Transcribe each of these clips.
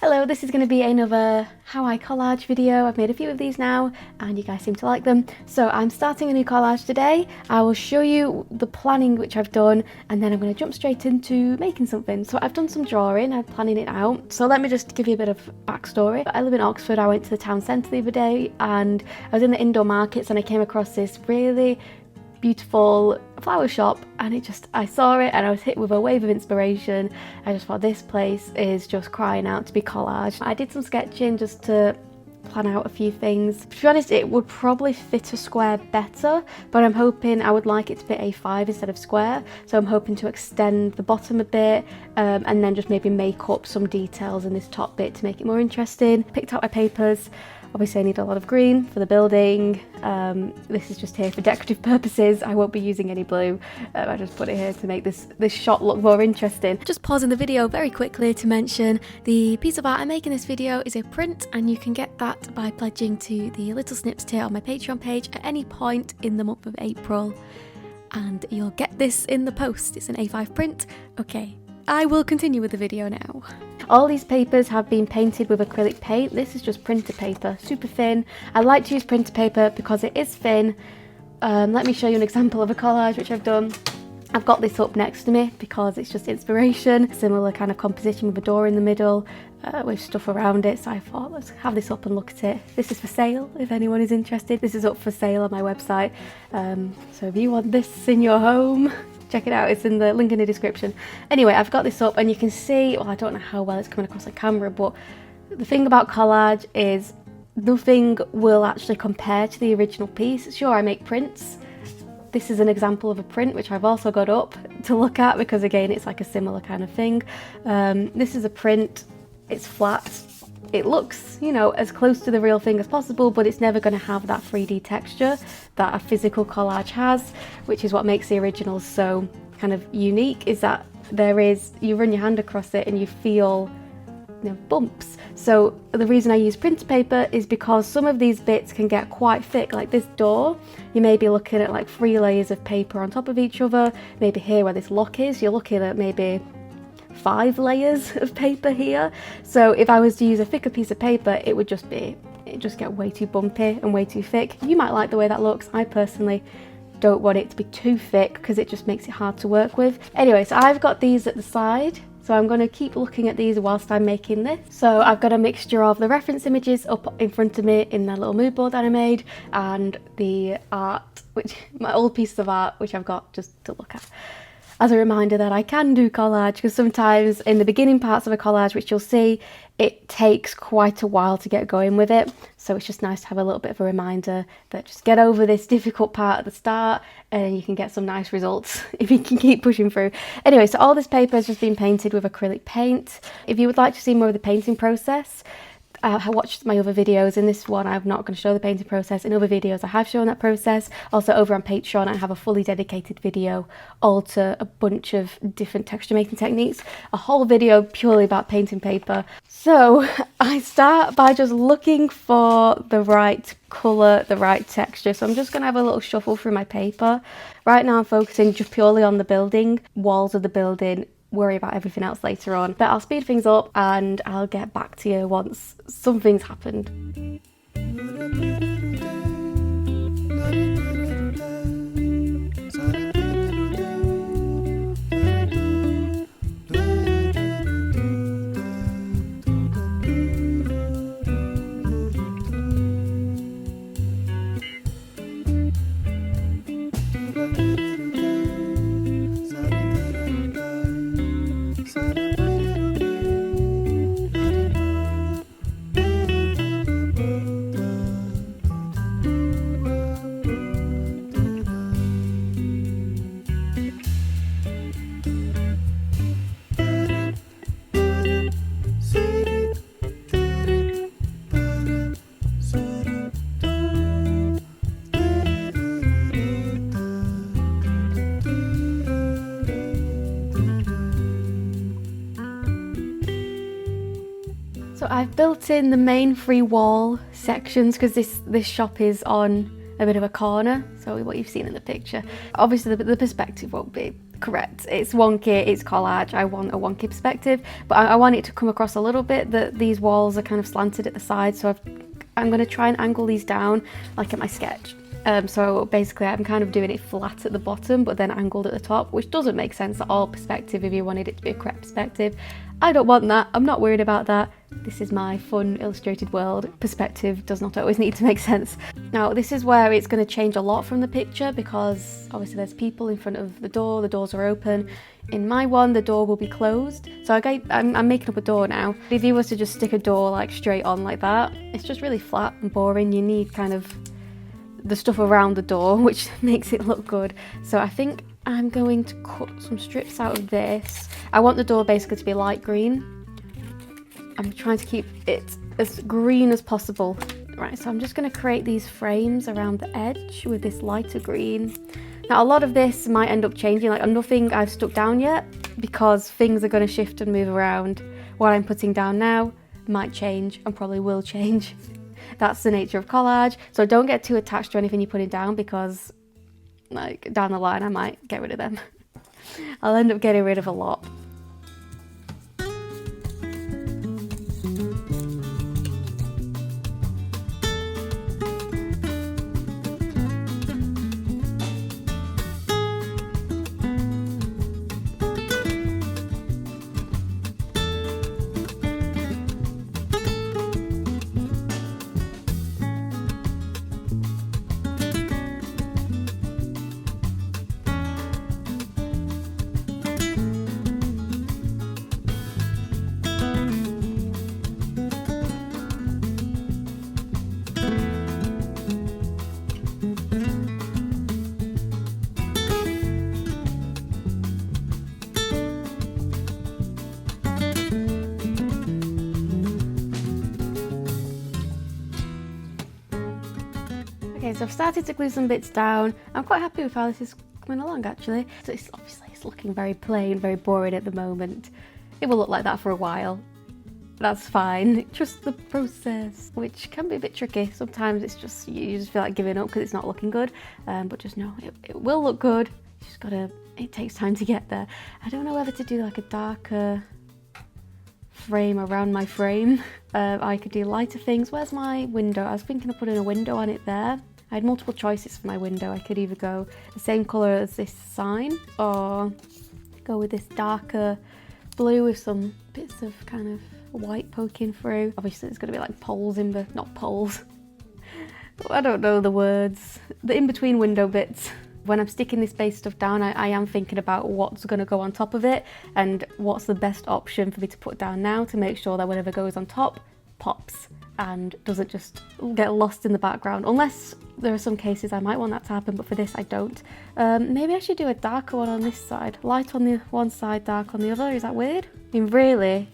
Hello, this is going to be another how I collage video. I've made a few of these now and you guys seem to like them. So I'm starting a new collage today. I will show you the planning which I've done and then I'm going to jump straight into making something. So I've done some drawing, I'm planning it out. So let me just give you a bit of backstory. I live in Oxford. I went to the town centre the other day and I was in the indoor markets and I came across this really beautiful flower shop and I saw it and I was hit with a wave of inspiration. I just thought this place is just crying out to be collaged. I did some sketching just to plan out a few things. To be honest, it would probably fit a square better, but I'm hoping I would like it to be A5 instead of square, so I'm hoping to extend the bottom a bit and then just maybe make up some details in this top bit to make it more interesting. Picked out my papers. Obviously I need a lot of green for the building. This is just here for decorative purposes. I won't be using any blue. I just put it here to make this shot look more interesting. Just pausing the video very quickly to mention the piece of art I'm making this video is a print and you can get that by pledging to the Little Snips tier on my Patreon page at any point in the month of April. And you'll get this in the post. It's an A5 print. Okay, I will continue with the video now. All these papers have been painted with acrylic paint. This is just printer paper, super thin. I like to use printer paper because it is thin. Let me show you an example of a collage which I've done. I've got this up next to me because it's just inspiration. Similar kind of composition with a door in the middle with stuff around it. So I thought, let's have this up and look at it. This is for sale if anyone is interested. This is up for sale on my website. So if you want this in your home, check it out, it's in the link in the description. Anyway, I've got this up and you can see, well, I don't know how well it's coming across the camera, but the thing about collage is nothing will actually compare to the original piece. Sure, I make prints. This is an example of a print which I've also got up to look at because again, it's like a similar kind of thing. This is a print, it's flat. It looks, you know, as close to the real thing as possible, but it's never going to have that 3D texture that a physical collage has, which is what makes the originals so kind of unique, is that you run your hand across it and you feel, you know, bumps. So the reason I use printer paper is because some of these bits can get quite thick, like this door. You may be looking at like 3 layers of paper on top of each other. Maybe here where this lock is, you're looking at maybe 5 layers of paper here. So if I was to use a thicker piece of paper, it would just get way too bumpy and way too thick. You might like the way that looks. I personally don't want it to be too thick because it just makes it hard to work with. Anyway, so I've got these at the side. So I'm going to keep looking at these whilst I'm making this. So I've got a mixture of the reference images up in front of me in that little mood board that I made and the art, my old piece of art, which I've got just to look at. As a reminder that I can do collage, because sometimes in the beginning parts of a collage, which you'll see, it takes quite a while to get going with it. So it's just nice to have a little bit of a reminder that just get over this difficult part at the start and you can get some nice results if you can keep pushing through. Anyway, so all this paper has just been painted with acrylic paint. If you would like to see more of the painting process, I watched my other videos. In this one I'm not going to show the painting process. In other videos I have shown that process. Also over on Patreon I have a fully dedicated video all to a bunch of different texture making techniques. A whole video purely about painting paper. So I start by just looking for the right colour, the right texture. So I'm just going to have a little shuffle through my paper. Right now I'm focusing just purely on the building, walls of the building, worry about everything else later on. But I'll speed things up and I'll get back to you once something's happened. So I've built in the main 3 wall sections because this shop is on a bit of a corner, so what you've seen in the picture. Obviously the perspective won't be Correct. It's wonky, it's collage. I want a wonky perspective, but I want it to come across a little bit that these walls are kind of slanted at the side. So I'm going to try and angle these down like at my sketch. So basically I'm kind of doing it flat at the bottom, but then angled at the top, which doesn't make sense at all perspective if you wanted it to be a correct perspective. I don't want that. I'm not worried about that. This is my fun illustrated world. Perspective does not always need to make sense. Now, this is where it's going to change a lot from the picture because obviously there's people in front of the doors are open. In my one, the door will be closed. So I'm making up a door now. If you was to just stick a door like straight on like that, it's just really flat and boring. You need kind of the stuff around the door, which makes it look good. So I think I'm going to cut some strips out of this. I want the door basically to be light green. I'm trying to keep it as green as possible. Right, so I'm just going to create these frames around the edge with this lighter green. Now a lot of this might end up changing, like nothing I've stuck down yet because things are going to shift and move around. What I'm putting down now might change and probably will change. That's the nature of collage, so don't get too attached to anything you're putting down because like down the line I might get rid of them. I'll end up getting rid of a lot. Okay, so I've started to glue some bits down. I'm quite happy with how this is coming along actually. So it's looking very plain, very boring at the moment. It will look like that for a while. That's fine. Trust the process, which can be a bit tricky. Sometimes it's just, you just feel like giving up because it's not looking good. But just know it will look good. You just gotta, it takes time to get there. I don't know whether to do like a darker frame around my frame. I could do lighter things. Where's my window? I was thinking of putting a window on it there. I had multiple choices for my window. I could either go the same colour as this sign or go with this darker blue with some bits of kind of white poking through. Obviously there's going to be like poles in the, not poles, I don't know the words, the in-between window bits. When I'm sticking this base stuff down, I am thinking about what's going to go on top of it and what's the best option for me to put down now to make sure that whatever goes on top pops and doesn't just get lost in the background, unless there are some cases I might want that to happen, but for this I don't. Maybe I should do a darker one on this side, light on the one side, dark on the other. Is that weird? I mean, really,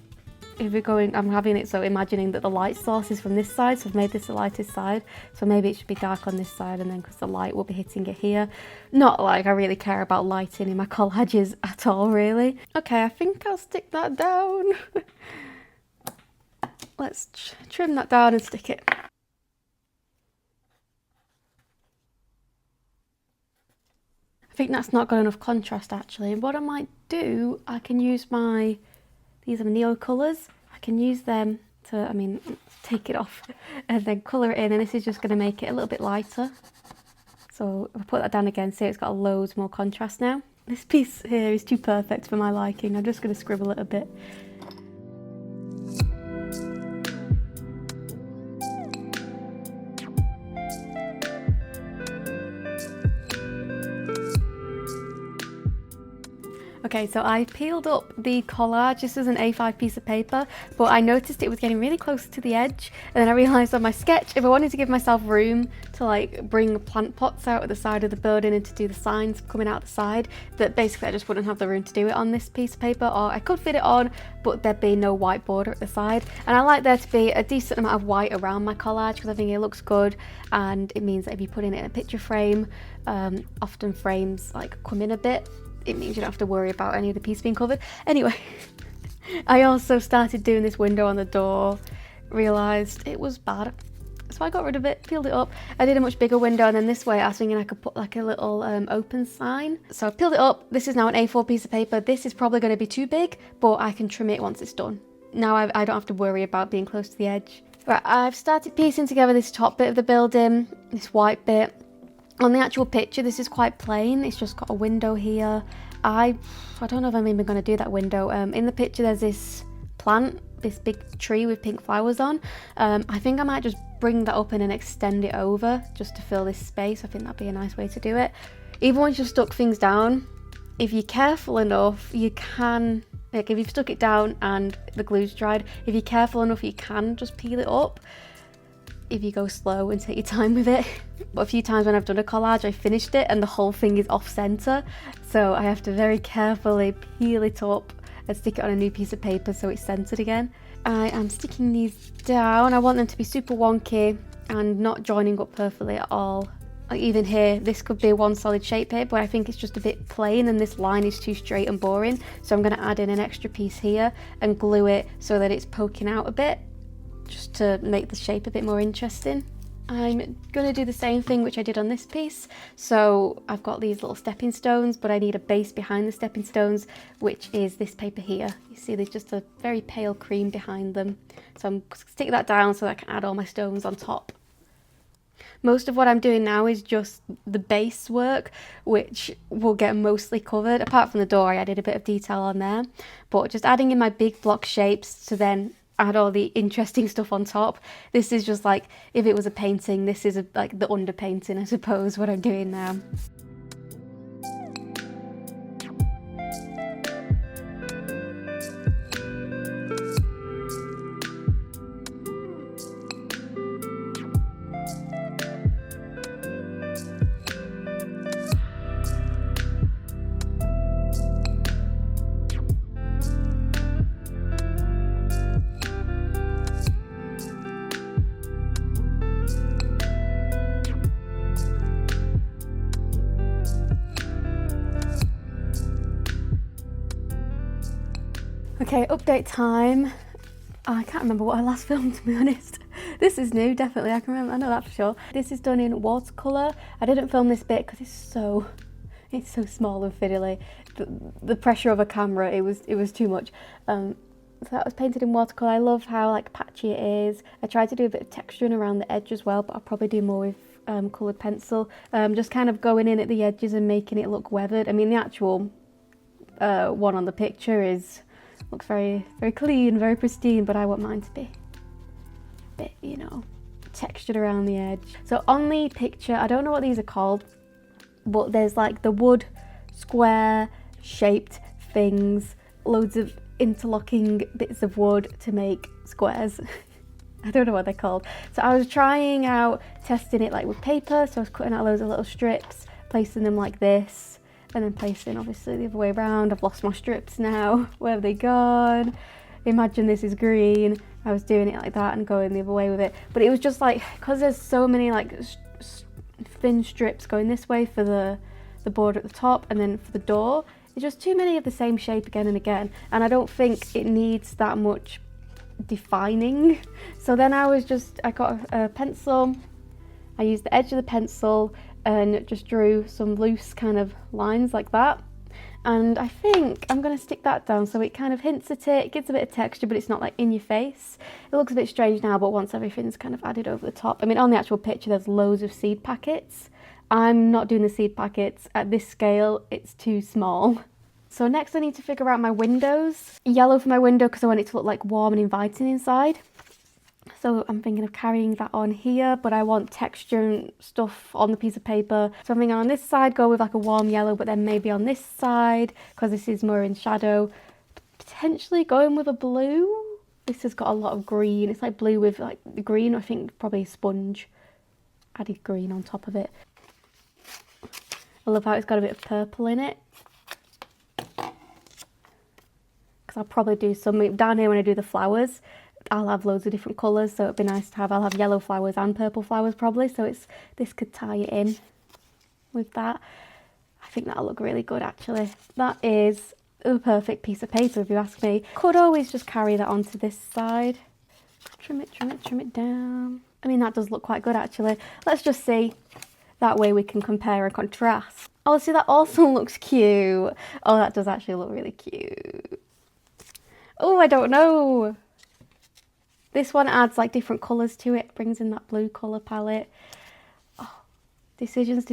if you're going, I'm having it so imagining that the light source is from this side, so I've made this the lightest side, so maybe it should be dark on this side, and then because the light will be hitting it here. Not like I really care about lighting in my collages at all, really. Okay, I think I'll stick that down. Let's trim that down and stick it. I think that's not got enough contrast actually. And what I might do, I can use my, these are Neo colours. I can use them to, take it off and then colour it in, and this is just going to make it a little bit lighter. So if I put that down again, see it's got loads more contrast now. This piece here is too perfect for my liking. I'm just going to scribble it a bit. Okay, so I peeled up the collage. This is an A5 piece of paper, but I noticed it was getting really close to the edge, and then I realised on my sketch, if I wanted to give myself room to like bring plant pots out at the side of the building and to do the signs coming out the side, that basically I just wouldn't have the room to do it on this piece of paper, or I could fit it on, but there'd be no white border at the side. And I like there to be a decent amount of white around my collage because I think it looks good, and it means that if you put it in a picture frame, often frames like come in a bit. It means you don't have to worry about any of the piece being covered. Anyway, I also started doing this window on the door, realised it was bad. So I got rid of it, peeled it up. I did a much bigger window, and then this way I was thinking I could put like a little open sign. So I peeled it up. This is now an A4 piece of paper. This is probably going to be too big, but I can trim it once it's done. Now I don't have to worry about being close to the edge. Right, I've started piecing together this top bit of the building, this white bit. On the actual picture, this is quite plain. It's just got a window here. I don't know if I'm even going to do that window. In the picture, there's this plant, this big tree with pink flowers on. I think I might just bring that up and then extend it over just to fill this space. I think that'd be a nice way to do it. Even once you've stuck things down, if you're careful enough, you can, like if you've stuck it down and the glue's dried, if you're careful enough, you can just peel it up. If you go slow and take your time with it. But a few times when I've done a collage, I finished it and the whole thing is off center. So I have to very carefully peel it up and stick it on a new piece of paper so it's centered again. I am sticking these down. I want them to be super wonky and not joining up perfectly at all. Like even here, this could be one solid shape here, but I think it's just a bit plain and this line is too straight and boring. So I'm going to add in an extra piece here and glue it so that it's poking out a bit, just to make the shape a bit more interesting. I'm going to do the same thing which I did on this piece. So I've got these little stepping stones, but I need a base behind the stepping stones, which is this paper here. You see there's just a very pale cream behind them. So I'm going to stick that down so that I can add all my stones on top. Most of what I'm doing now is just the base work, which will get mostly covered. Apart from the door, I added a bit of detail on there. But just adding in my big block shapes to then add all the interesting stuff on top. This is just like, if it was a painting, this is like the underpainting, I suppose, what I'm doing now. Okay, update time. I can't remember what I last filmed, to be honest. This is new, definitely, I can remember, I know that for sure. This is done in watercolour. I didn't film this bit because it's so small and fiddly. The pressure of a camera, it was too much. So that was painted in watercolour. I love how like patchy it is. I tried to do a bit of texturing around the edge as well, but I'll probably do more with coloured pencil. Just kind of going in at the edges and making it look weathered. I mean, the actual one on the picture looks very, very clean, very pristine, but I want mine to be a bit, you know, textured around the edge. So on the picture, I don't know what these are called, but there's like the wood square shaped things, loads of interlocking bits of wood to make squares. I don't know what they're called. So I was trying out testing it like with paper, so I was cutting out loads of little strips, placing them like this, and then placing obviously the other way around. I've lost my strips now. Where have they gone? Imagine this is green. I was doing it like that and going the other way with it. But it was just like, because there's so many like thin strips going this way for the border at the top and then for the door, it's just too many of the same shape again and again. And I don't think it needs that much defining. So then I got a pencil. I used the edge of the pencil and just drew some loose kind of lines like that. And I think I'm going to stick that down so it kind of hints at it. It gives a bit of texture, but it's not like in your face. It looks a bit strange now, but once everything's kind of added over the top. I mean, on the actual picture, there's loads of seed packets. I'm not doing the seed packets. At this scale, it's too small. So next I need to figure out my windows. Yellow for my window because I want it to look like warm and inviting inside. So I'm thinking of carrying that on here, but I want texture and stuff on the piece of paper. So I'm thinking on this side, go with like a warm yellow, but then maybe on this side, because this is more in shadow, potentially going with a blue. This has got a lot of green. It's like blue with like the green, I think probably sponge. Added green on top of it. I love how it's got a bit of purple in it. Because I'll probably do some, down here when I do the flowers, I'll have loads of different colours, so it'd be nice to have, I'll have yellow flowers and purple flowers probably, so this could tie it in with that. I think that'll look really good actually. That is the perfect piece of paper if you ask me. Could always just carry that onto this side. Trim it down. I mean, that does look quite good actually. Let's just see. That way we can compare and contrast. Oh, see, that also looks cute. Oh, that does actually look really cute. Oh, I don't know. This one adds like different colours to it, brings in that blue colour palette. Oh, decisions.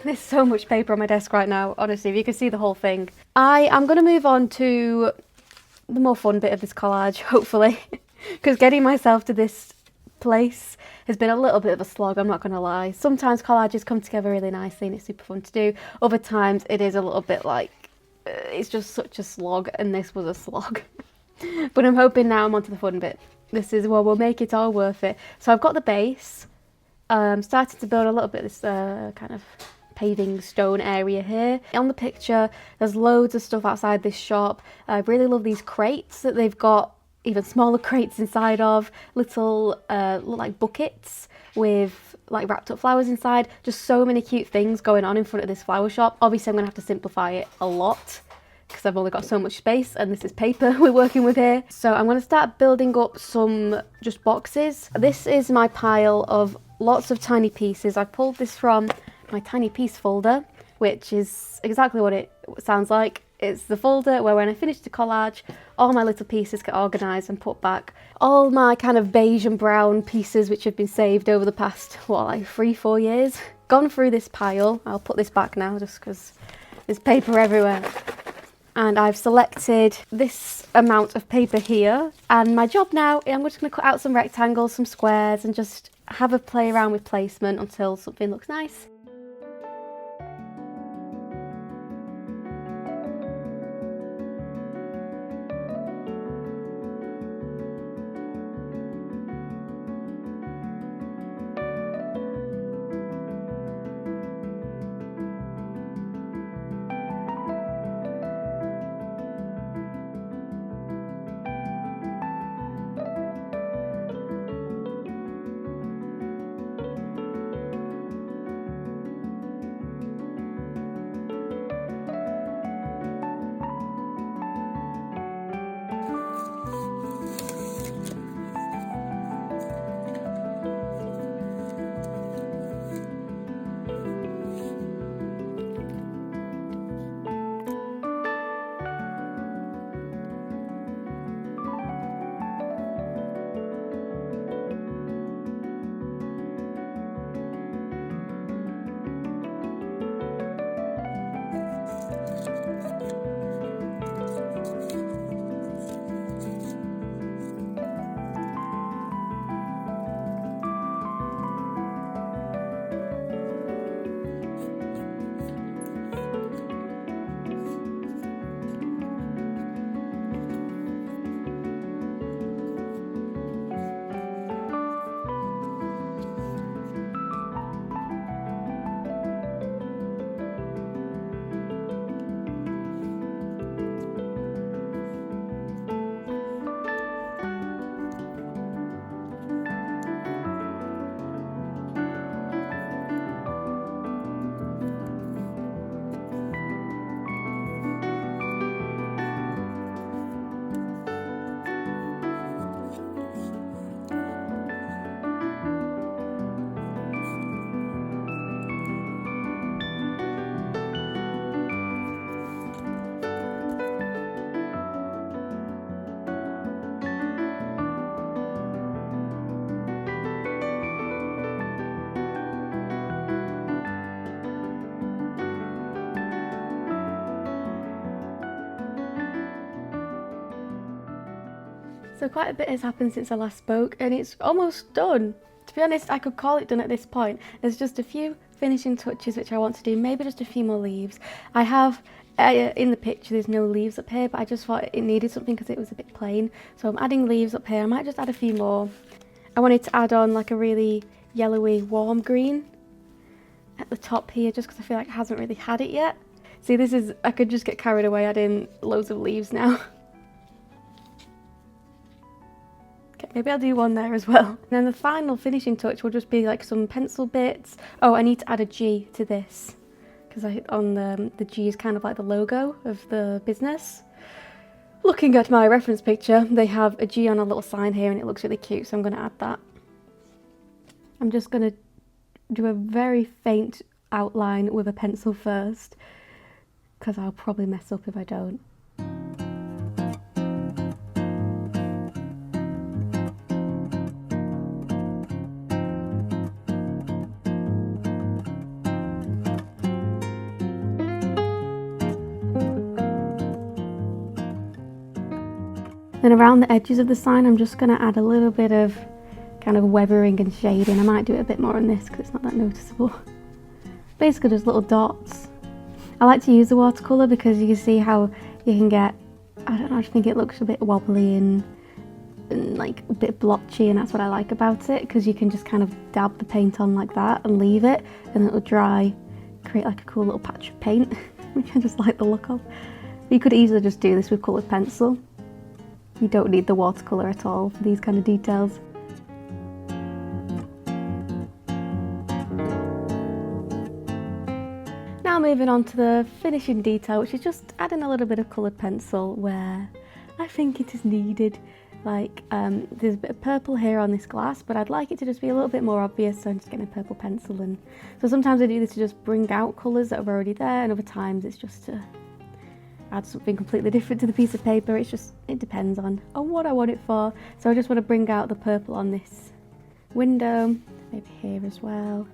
There's so much paper on my desk right now, honestly, if you can see the whole thing. I am going to move on to the more fun bit of this collage, hopefully, because getting myself to this place has been a little bit of a slog, I'm not going to lie. Sometimes collages come together really nicely and it's super fun to do. Other times it is a little bit like, it's just such a slog, and this was a slog. But I'm hoping now I'm onto the fun bit. This is where we'll make it all worth it. So I've got the base. Started to build a little bit of this kind of paving stone area here. On the picture, there's loads of stuff outside this shop. I really love these crates that they've got, even smaller crates inside of, little look like buckets with like wrapped up flowers inside. Just so many cute things going on in front of this flower shop. Obviously I'm gonna have to simplify it a lot because I've only got so much space and this is paper we're working with here. So I'm gonna start building up some just boxes. This is my pile of lots of tiny pieces. I pulled this from my tiny piece folder, which is exactly what it sounds like. It's the folder where when I finish the collage, all my little pieces get organised and put back. All my kind of beige and brown pieces which have been saved over the past, what, like 3-4 years. Gone through this pile. I'll put this back now just because there's paper everywhere. And I've selected this amount of paper here. And my job now, I'm just going to cut out some rectangles, some squares, and just have a play around with placement until something looks nice. So quite a bit has happened since I last spoke and it's almost done. To be honest, I could call it done at this point. There's just a few finishing touches which I want to do, maybe just a few more leaves. I have, in the picture there's no leaves up here, but I just thought it needed something because it was a bit plain. So I'm adding leaves up here. I might just add a few more. I wanted to add on like a really yellowy warm green. at the top here just because I feel like it hasn't really had it yet. See, this is, I could just get carried away adding loads of leaves now. Okay, maybe I'll do one there as well. And then the final finishing touch will just be like some pencil bits. Oh, I need to add a G to this because on the G is kind of like the logo of the business. Looking at my reference picture, they have a G on a little sign here and it looks really cute, so I'm going to add that. I'm just going to do a very faint outline with a pencil first, because I'll probably mess up if I don't. Then around the edges of the sign, I'm just going to add a little bit of kind of weathering and shading. I might do it a bit more on this because it's not that noticeable. Basically just little dots. I like to use the watercolour because you can see how you can get, I don't know, I just think it looks a bit wobbly and like a bit blotchy, and that's what I like about it, because you can just kind of dab the paint on like that and leave it and it'll dry, create like a cool little patch of paint, which I just like the look of. But you could easily just do this with coloured pencil. You don't need the watercolour at all for these kind of details. Now moving on to the finishing detail, which is just adding a little bit of coloured pencil where I think it is needed. Like there's a bit of purple here on this glass, but I'd like it to just be a little bit more obvious, so I'm just getting a purple pencil. And so sometimes I do this to just bring out colours that are already there, and other times it's just to add something completely different to the piece of paper. It depends on what I want it for. So I just want to bring out the purple on this window, maybe here as well.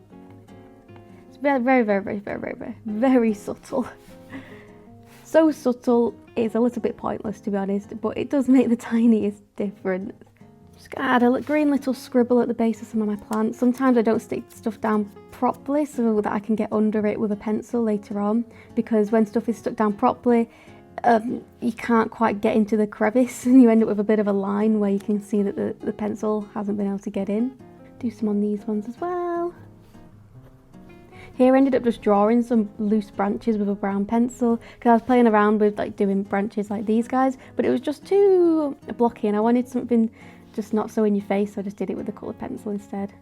It's very, very, very, very, very, very, very, very subtle. So subtle, it's a little bit pointless to be honest, but it does make the tiniest difference. Just gonna add a green little scribble at the base of some of my plants. Sometimes I don't stick stuff down properly so that I can get under it with a pencil later on, because when stuff is stuck down properly, you can't quite get into the crevice and you end up with a bit of a line where you can see that the pencil hasn't been able to get in. Do some on these ones as well. Here I ended up just drawing some loose branches with a brown pencil because I was playing around with like doing branches like these guys, but it was just too blocky and I wanted something just not so in your face, so I just did it with a coloured pencil instead.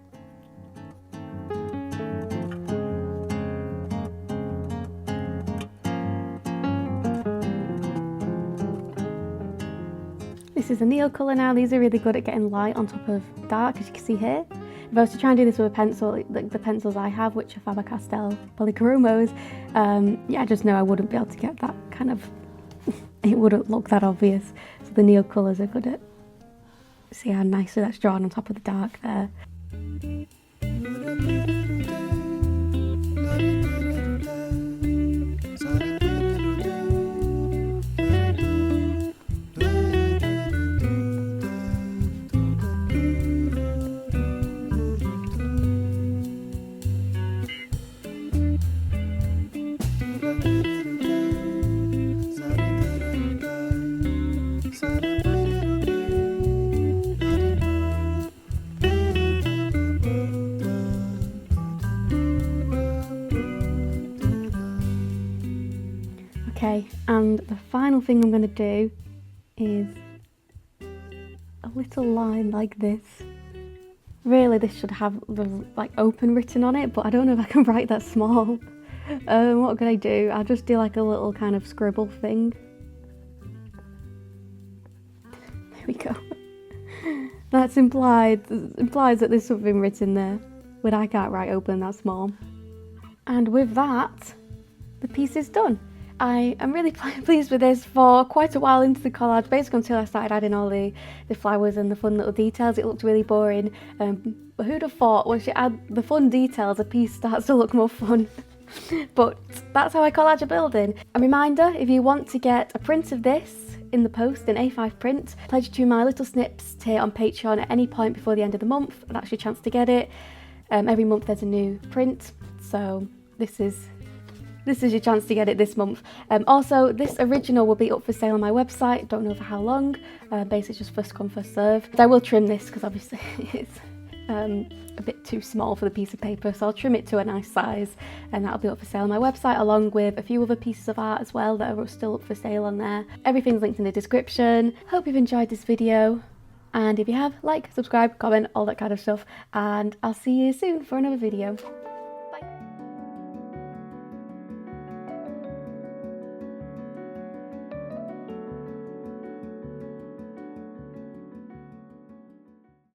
This is a neon colour now. These are really good at getting light on top of dark, as you can see here. If I was to try and do this with a pencil, like the pencils I have, which are Faber-Castell Polychromos, yeah, I just know I wouldn't be able to get that kind of, it wouldn't look that obvious. So the neon colours are good at, see how nicely that's drawn on top of the dark there. Okay, and the final thing I'm going to do is a little line like this. Really, this should have the like open written on it, but I don't know if I can write that small. What can I do? I'll just do like a little kind of scribble thing. There we go. That's implies that there's something written there, but I can't write open that small. And with that, the piece is done. I am really pleased with this for quite a while into the collage, basically until I started adding all the flowers and the fun little details. It looked really boring, but who'd have thought once you add the fun details, a piece starts to look more fun. But that's how I collage a building. A reminder, if you want to get a print of this in the post in A5 print, pledge to my little snips here on Patreon at any point before the end of the month. That's your chance to get it. Every month there's a new print, so this is your chance to get it this month. Also, this original will be up for sale on my website. Don't know for how long. Basically just first come, first serve. I will trim this because obviously it's a bit too small for the piece of paper, so I'll trim it to a nice size, and that'll be up for sale on my website, along with a few other pieces of art as well that are still up for sale on there. Everything's linked in the description. Hope you've enjoyed this video, and if you have, like, subscribe, comment, all that kind of stuff, and I'll see you soon for another video.